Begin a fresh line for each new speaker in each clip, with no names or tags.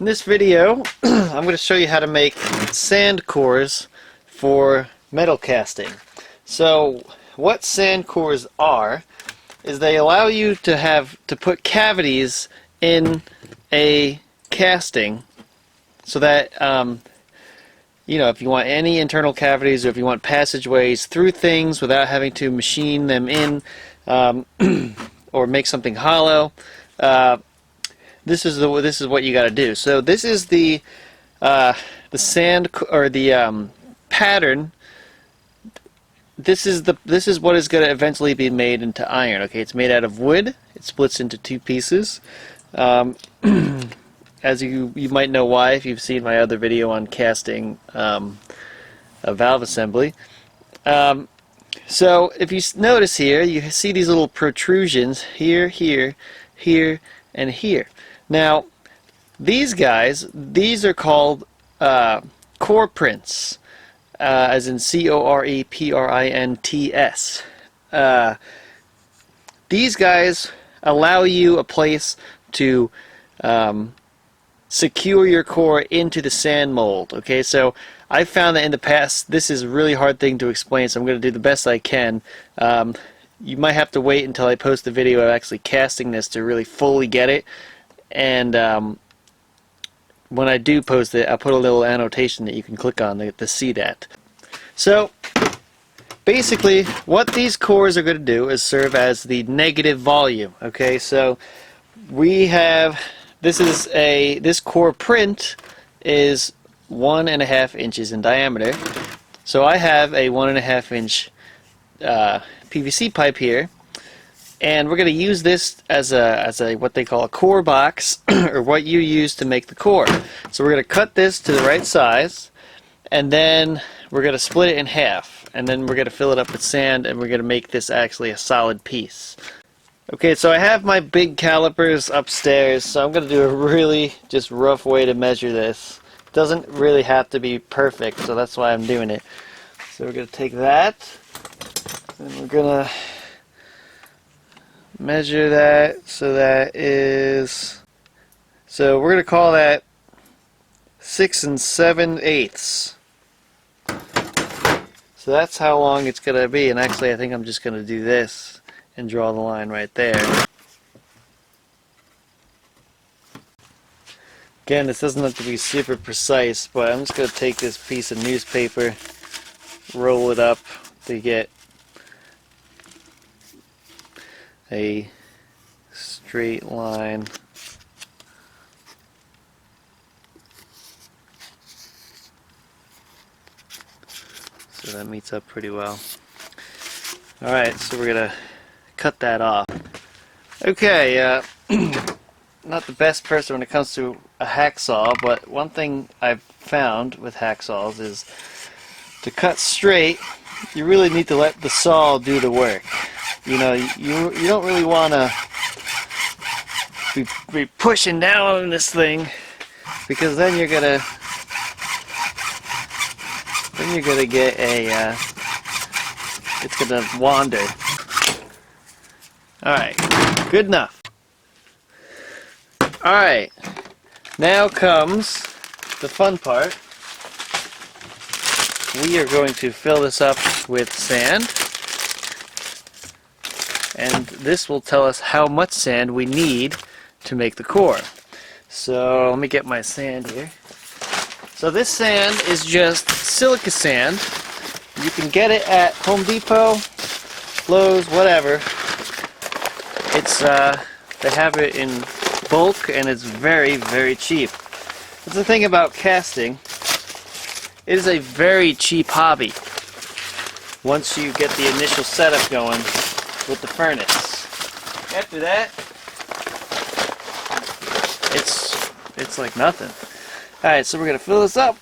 In this video, I'm going to show you how to make sand cores for metal casting. So, what sand cores are is they allow you to put cavities in a casting, so that if you want any internal cavities, or if you want passageways through things without having to machine them in, or make something hollow. This is what you got to do. So this is the sand, or the pattern. This is what is going to eventually be made into iron. Okay, it's made out of wood. It splits into two pieces. As you might know why if you've seen my other video on casting a valve assembly. So if you notice here, you see these little protrusions here, here, here, and here. Now, these are called core prints, as in C-O-R-E-P-R-I-N-T-S. These guys allow you a place to secure your core into the sand mold. Okay, so I found that in the past this is a really hard thing to explain, so I'm going to do the best I can. You might have to wait until I post the video of actually casting this to really fully get it. And when I do post it, I'll put a little annotation that you can click on to see that. So basically what these cores are going to do is serve as the negative volume. Okay, so we have, this core print is 1.5 inches in diameter. So I have a 1.5 inch PVC pipe here, and we're going to use this as a what they call a core box, or what you use to make the core. So we're going to cut this to the right size, and then we're going to split it in half, and then we're going to fill it up with sand, and we're going to make this actually a solid piece. Okay, so I have my big calipers upstairs, so I'm going to do a really just rough way to measure this. It doesn't really have to be perfect, so that's why I'm doing it. So we're going to take that, and we're going to measure that. So that is, so we're going to call that 6 7/8. So that's how long it's going to be, and actually I think I'm just going to do this and draw the line right there. Again, this doesn't have to be super precise, but I'm just going to take this piece of newspaper, roll it up to get a straight line. So that meets up pretty well. Alright, so we're going to cut that off. Okay, not the best person when it comes to a hacksaw, but one thing I've found with hacksaws is to cut straight, you really need to let the saw do the work. You know, you don't really want to be pushing down on this thing, because then you're gonna get a it's gonna wander. Alright, good enough. Alright, now comes the fun part. We are going to fill this up with sand, and this will tell us how much sand we need to make the core. So let me get my sand here. So this sand is just silica sand. You can get it at Home Depot, Lowe's, whatever. It's they have it in bulk, and it's very, very cheap. That's the thing about casting. It is a very cheap hobby once you get the initial setup going with the furnace. After that, it's like nothing. Alright, so we're going to fill this up.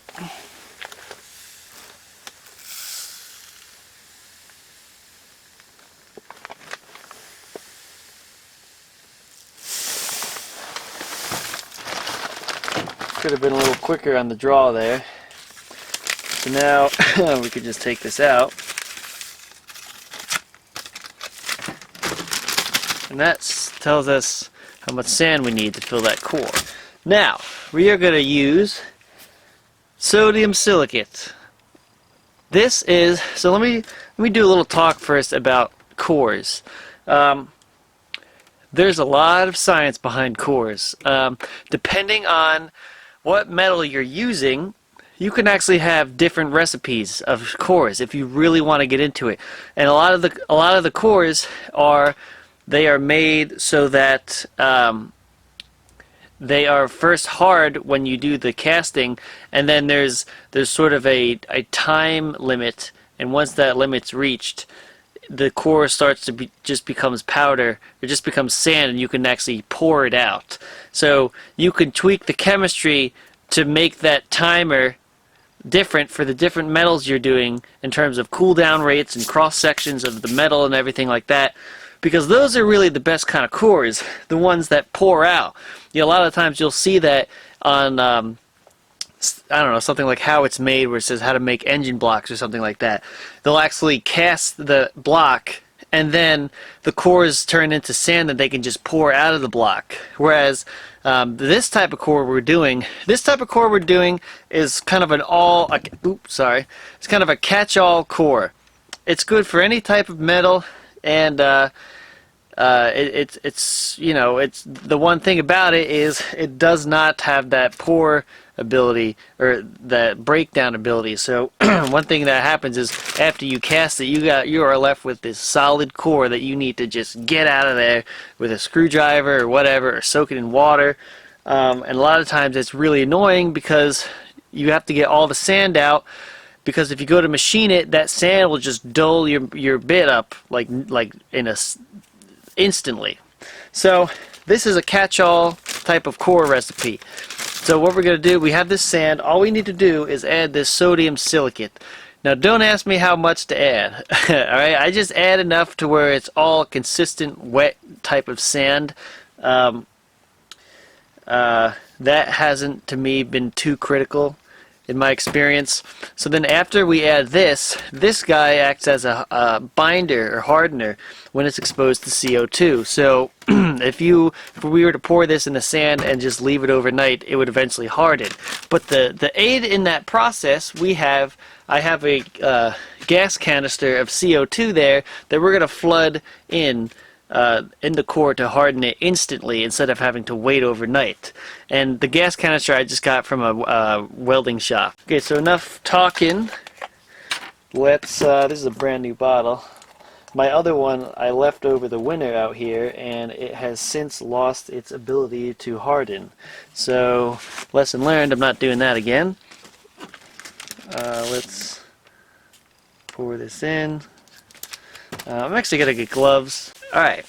Could have been a little quicker on the draw there. So now we could just take this out. And that tells us how much sand we need to fill that core. Now, we are going to use sodium silicate. This is, so let me do a little talk first about cores. There's a lot of science behind cores. Depending on what metal you're using, you can actually have different recipes of cores if you really want to get into it. And a lot of the cores are made so that they are first hard when you do the casting, and then there's sort of a time limit, and once that limit's reached, the core starts to just becomes powder, it just becomes sand, and you can actually pour it out. So you can tweak the chemistry to make that timer different for the different metals you're doing in terms of cool down rates and cross sections of the metal and everything like that, because those are really the best kind of cores, the ones that pour out. You know, a lot of times you'll see that on I don't know, something like How It's Made, where it says how to make engine blocks or something like that. They'll actually cast the block, and then the cores turn into sand that they can just pour out of the block. Whereas this type of core we're doing is kind of it's kind of a catch-all core. It's good for any type of metal, and it's you know, it's the one thing about it is it does not have that pour ability or that breakdown ability. So one thing that happens is after you cast it, you are left with this solid core that you need to just get out of there with a screwdriver or whatever, or soak it in water. And a lot of times it's really annoying because you have to get all the sand out, because if you go to machine it, that sand will just dull your bit up like in a instantly. So this is a catch-all type of core recipe. So what we're going to do, we have this sand. All we need to do is add this sodium silicate. Now don't ask me how much to add. Alright, I just add enough to where it's all consistent wet type of sand. That hasn't to me been too critical in my experience. So then after we add this guy acts as a binder or hardener when it's exposed to CO2. So if we were to pour this in the sand and just leave it overnight, it would eventually harden. But the aid in that process, I have a gas canister of CO2 there that we're going to flood in the core to harden it instantly instead of having to wait overnight. And the gas canister I just got from a welding shop. Okay, so enough talking. Let's this is a brand new bottle. My other one I left over the winter out here, and it has since lost its ability to harden. So lesson learned, I'm not doing that again. Let's pour this in. I'm actually going to get gloves. Alright,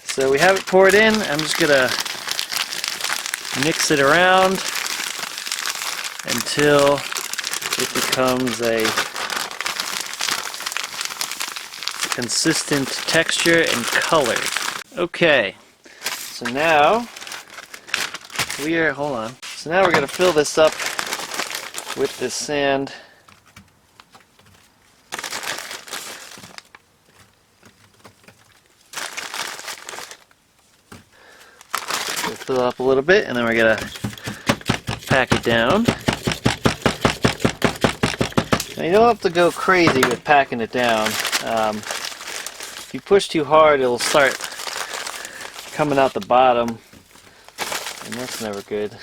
so we have it poured in. I'm just going to mix it around until it becomes a consistent texture and color. Okay, so now So now we're going to fill this up with this sand. Fill it up a little bit, and then we're going to pack it down. Now you don't have to go crazy with packing it down. If you push too hard, it'll start coming out the bottom, and that's never good.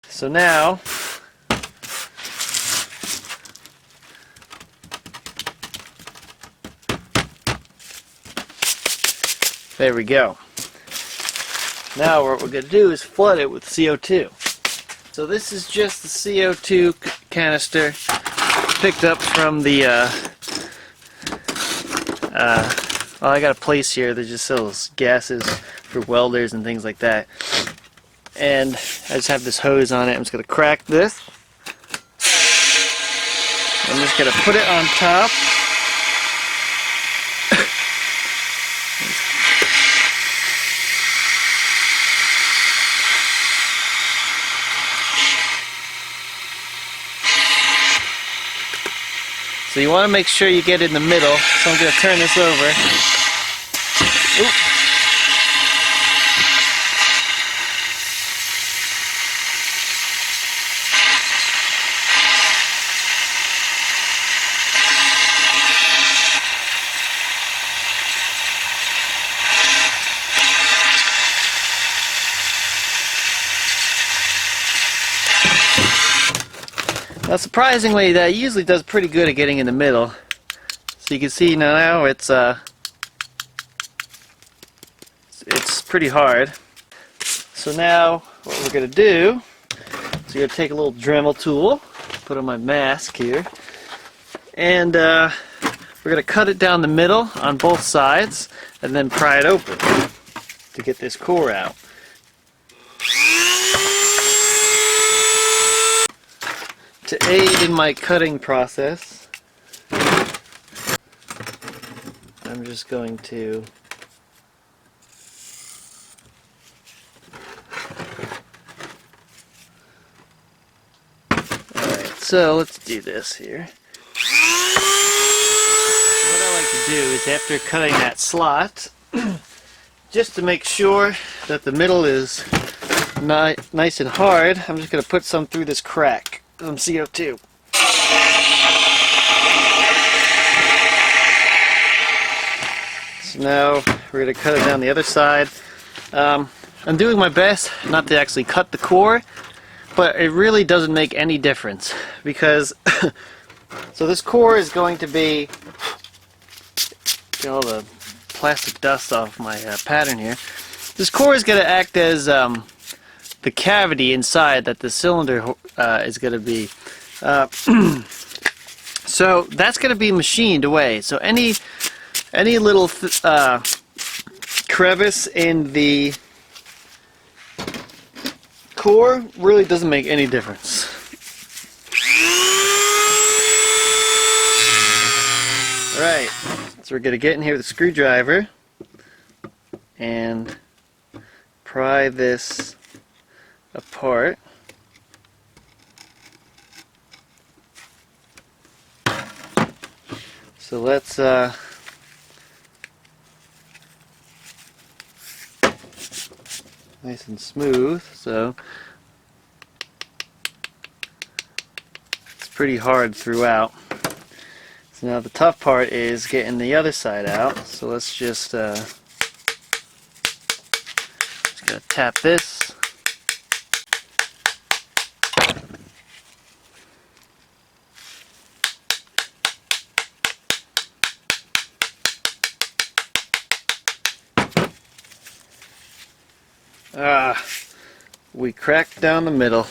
So now, there we go. Now what we're going to do is flood it with CO2. So this is just the CO2 canister picked up from the, well, I got a place here that just sells gases for welders and things like that. And I just have this hose on it. I'm just going to crack this. I'm just going to put it on top. So you want to make sure you get in the middle. So I'm going to turn this over. Oop. Now surprisingly, that usually does pretty good at getting in the middle. So you can see now it's pretty hard. So now what we're going to do is we're going to take a little Dremel tool, put on my mask here, and we're going to cut it down the middle on both sides and then pry it open to get this core out. To aid in my cutting process, I'm just going to alright, so let's do this here. What I like to do is, after cutting that slot, just to make sure that the middle is nice and hard, I'm just going to put some through this crack. Some CO2. So now we're going to cut it down the other side. I'm doing my best not to actually cut the core, but it really doesn't make any difference because so this core is going to be, get all the plastic dust off my pattern here. This core is going to act as the cavity inside that the cylinder is going to be. So that's going to be machined away. So any little crevice in the core really doesn't make any difference. Alright, so we're going to get in here with a screwdriver and pry this apart. So let's nice and smooth, so it's pretty hard throughout. So now the tough part is getting the other side out, so let's just gonna tap this. We cracked down the middle.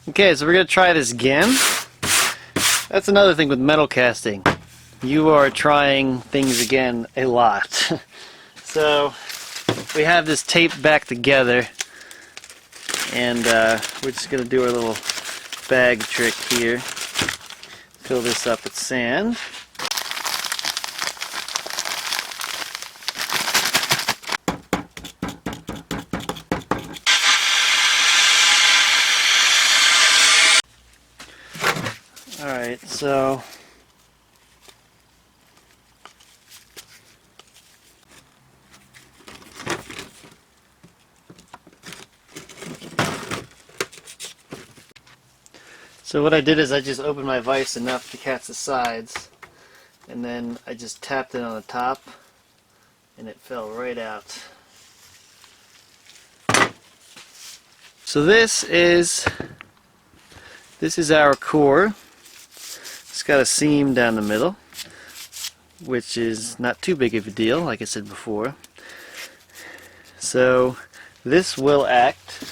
Okay, so we're going to try this again. That's another thing with metal casting. You are trying things again a lot. So we have this taped back together, and we're just going to do our little bag trick here. Fill this up with sand. Alright, so what I did is I just opened my vise enough to catch the sides, and then I just tapped it on the top and it fell right out. So this is our core. It's got a seam down the middle, which is not too big of a deal, like I said before. So this will act.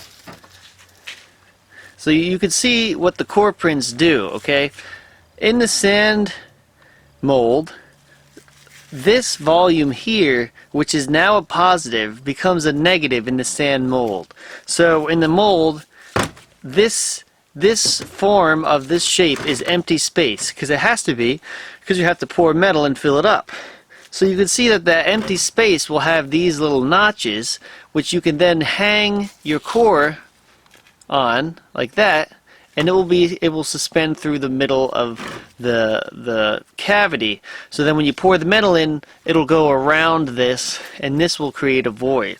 So you can see what the core prints do, okay? In the sand mold, this volume here, which is now a positive, becomes a negative in the sand mold. So in the mold, this form of this shape is empty space, because it has to be, because you have to pour metal and fill it up. So you can see that that empty space will have these little notches, which you can then hang your core on like that, and it will suspend through the middle of the cavity. So then when you pour the metal in, it'll go around this, and this will create a void.